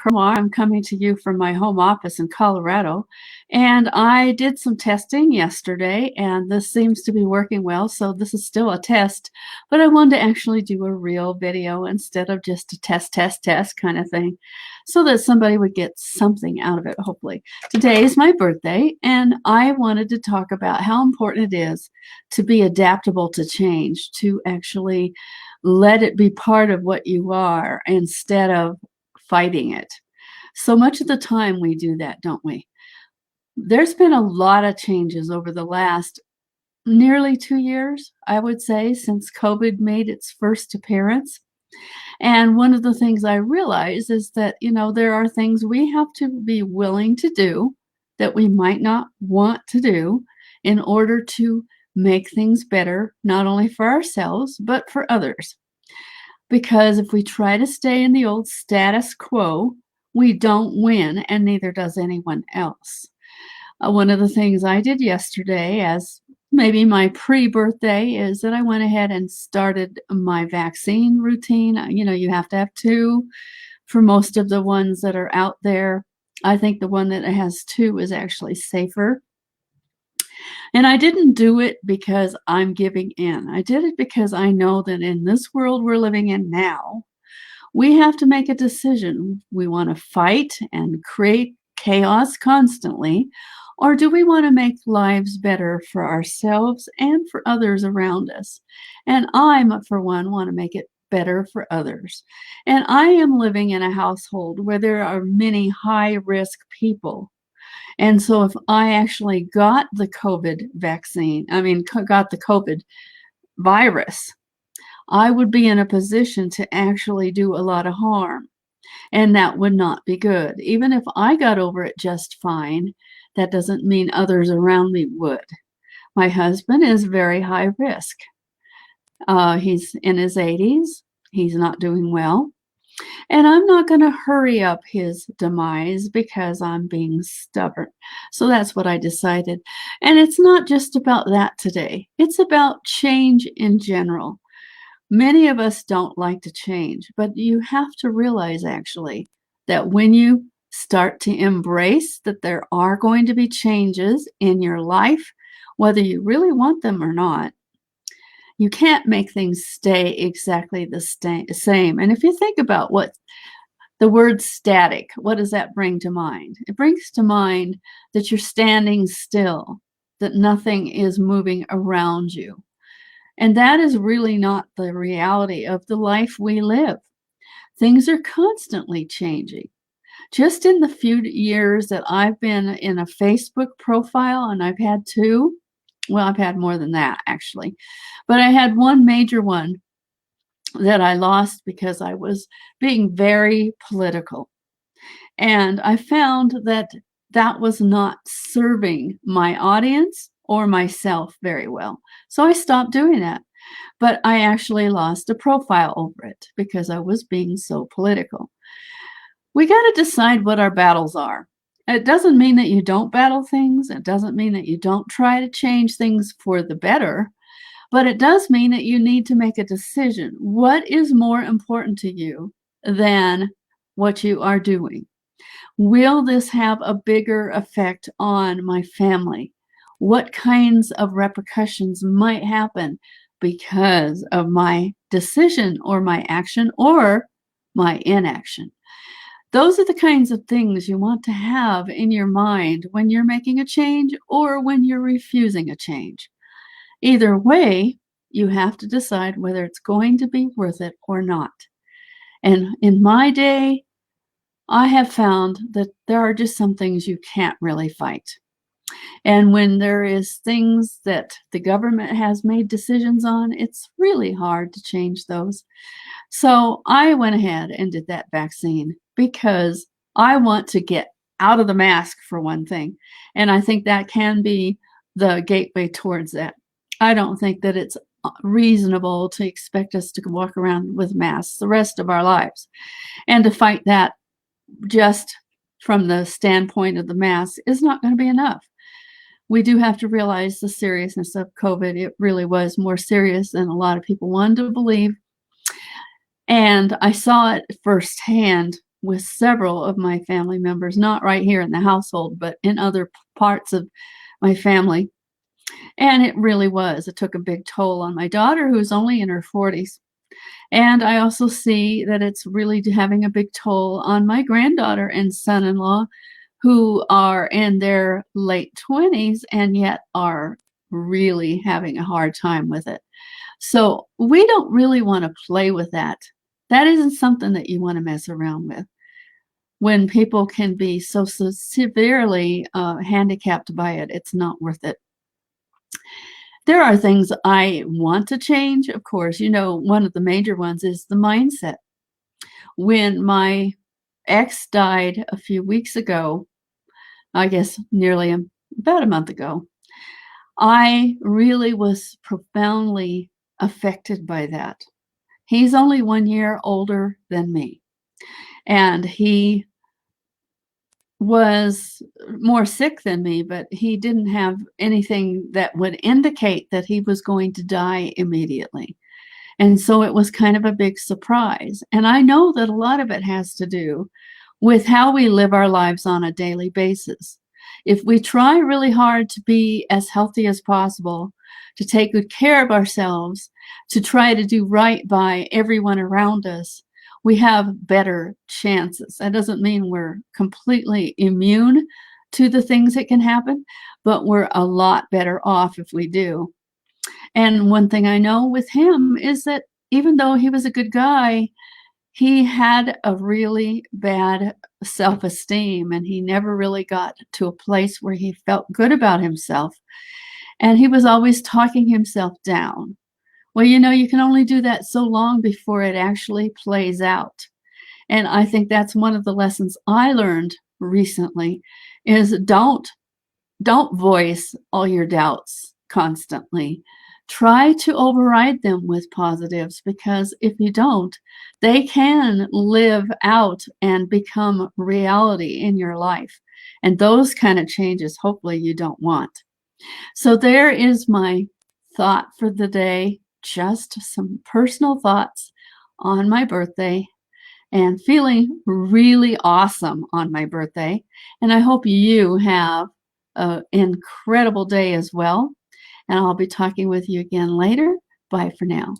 Cromar. I'm coming to you from my home office in Colorado. And I did some testing yesterday, and this seems to be working well. So this is still a test, but I wanted to actually do a real video instead of just a test kind of thing, so that somebody would get something out of it, hopefully. Today is my birthday, and I wanted to talk about how important it is to be adaptable to change, to actually let it be part of what you are instead of fighting it. So much of the time we do that, don't we? There's been a lot of changes over the last nearly 2 years, I would say, since COVID made its first appearance. And one of the things I realize is that, there are things we have to be willing to do that we might not want to do in order to make things better, not only for ourselves, but for others. Because if we try to stay in the old status quo, we don't win, and neither does anyone else. One of the things I did yesterday, as maybe my pre-birthday, is that I went ahead and started my vaccine routine. You have to have two for most of the ones that are out there. I think the one that has two is actually safer. And I didn't do it because I'm giving in. I did it because I know that in this world we're living in now, we have to make a decision. We want to fight and create chaos constantly, or do we want to make lives better for ourselves and for others around us? And I, for one, want to make it better for others. And I am living in a household where there are many high-risk people. And so if I actually got the COVID vaccine, got the COVID virus, I would be in a position to actually do a lot of harm. And that would not be good. Even if I got over it just fine, that doesn't mean others around me would. My husband is very high risk. He's in his 80s. He's not doing well. And I'm not going to hurry up his demise because I'm being stubborn. So that's what I decided. And it's not just about that today. It's about change in general. Many of us don't like to change, but you have to realize actually that when you start to embrace that there are going to be changes in your life, whether you really want them or not, you can't make things stay exactly the same. And if you think about what the word static, what does that bring to mind? It brings to mind that you're standing still, that nothing is moving around you. And that is really not the reality of the life we live. Things are constantly changing. Just in the few years that I've been in a Facebook profile, and I've had two, well, I've had more than that actually, but I had one major one that I lost because I was being very political. And I found that that was not serving my audience or myself very well. So I stopped doing that. But I actually lost a profile over it because I was being so political. We got to decide what our battles are. It doesn't mean that you don't battle things. It doesn't mean that you don't try to change things for the better. But it does mean that you need to make a decision. What is more important to you than what you are doing? Will this have a bigger effect on my family? What kinds of repercussions might happen because of my decision or my action or my inaction? Those are the kinds of things you want to have in your mind when you're making a change or when you're refusing a change. Either way, you have to decide whether it's going to be worth it or not. And in my day, I have found that there are just some things you can't really fight. And when there is things that the government has made decisions on, it's really hard to change those. So I went ahead and did that vaccine because I want to get out of the mask, for one thing. And I think that can be the gateway towards that. I don't think that it's reasonable to expect us to walk around with masks the rest of our lives. And to fight that just from the standpoint of the mask is not going to be enough. We do have to realize the seriousness of COVID. It really was more serious than a lot of people wanted to believe. And I saw it firsthand with several of my family members, not right here in the household, but in other parts of my family. And it really was. It took a big toll on my daughter, who's only in her 40s. And I also see that it's really having a big toll on my granddaughter and son-in-law, who are in their late 20s and yet are really having a hard time with it. So we don't really want to play with that. That isn't something that you want to mess around with. When people can be so severely handicapped by it, it's not worth it. There are things I want to change, of course. One of the major ones is the mindset. When my ex died a few weeks ago, I guess about a month ago, I really was profoundly affected by that. He's only 1 year older than me, and he was more sick than me, but he didn't have anything that would indicate that he was going to die immediately. And so it was kind of a big surprise. And I know that a lot of it has to do with how we live our lives on a daily basis. If we try really hard to be as healthy as possible, to take good care of ourselves, to try to do right by everyone around us, we have better chances. That doesn't mean we're completely immune to the things that can happen, but we're a lot better off if we do. And one thing I know with him is that even though he was a good guy, he had a really bad self-esteem, and he never really got to a place where he felt good about himself. And he was always talking himself down. Well, you can only do that so long before it actually plays out. And I think that's one of the lessons I learned recently is don't voice all your doubts constantly. Try to override them with positives, because if you don't, they can live out and become reality in your life. And those kind of changes, hopefully, you don't want. So there is my thought for the day, just some personal thoughts on my birthday, and feeling really awesome on my birthday. And I hope you have an incredible day as well. And I'll be talking with you again later. Bye for now.